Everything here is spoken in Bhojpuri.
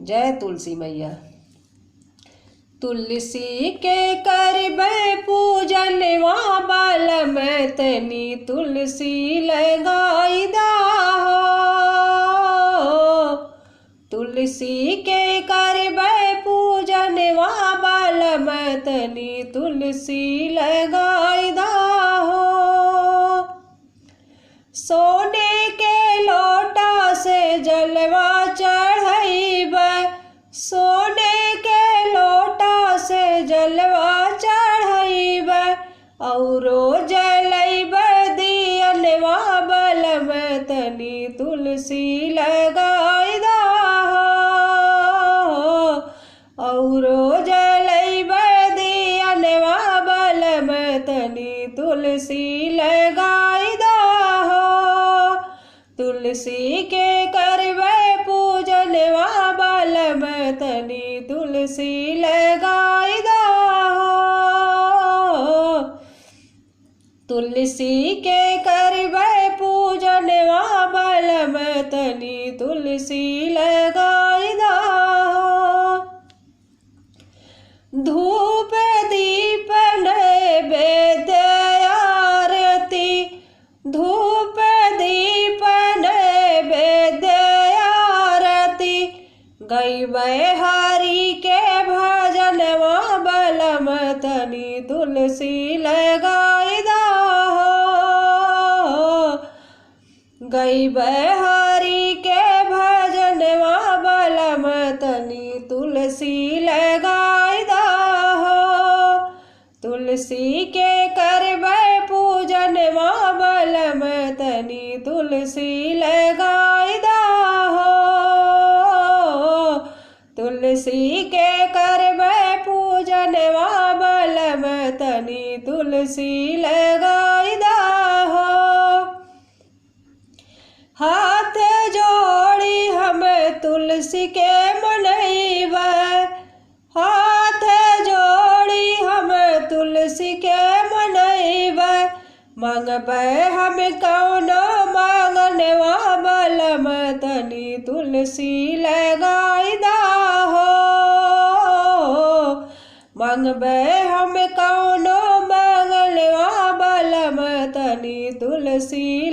जय तुलसी मैया। तुलसी के करबे पूजन वहाँ बालम तनी तुलसी लगाई दा हो। तुलसी के करबे पूजन वहाँ बालम तनी तुलसी लगाई दा हो। सोने के लोटा से जलवा चढ़ाइब, सोने के लोटा से जलवा चढ़ाइब, औरो जलैब दियनवा बलम तनी तुलसी लगाई दा हो। औरो जलैब दियनवा बलम तनी तुलसी लगाई दा हो। तुलसी के करबे पूजन वहाँ बालम तनी तुलसी लगाई दा हो। तुलसी के करबे पूजन वहाँ बालम तनी तुलसी लगाई दा हो। धूप दीप नैवेद्य आरती, धूप दीप नैवेद्य आरती, गैबै हरि के भजन वहाँ बलम तनी तुलसी लगाई दा हो। गैबै हरि के भजन वहाँ बलम तनी तुलसी लगाई दा हो। तुलसी के करबे पूजन वहाँ बलम तनी तुलसी लगाई दा हो। तुलसी के करबे पूजन वहाँ बलम तनी तुलसी लगाई दा हो। हाथ जोड़ी हम तुलसी के मनैब, हाथ जोड़ी हम तुलसी के मनैब, मांगबै हम कौनो मांगनवा बलम तनी तुलसी लगाई दा हो। मांगबै हम कौनो मांगनवा बलम तनी तुलसी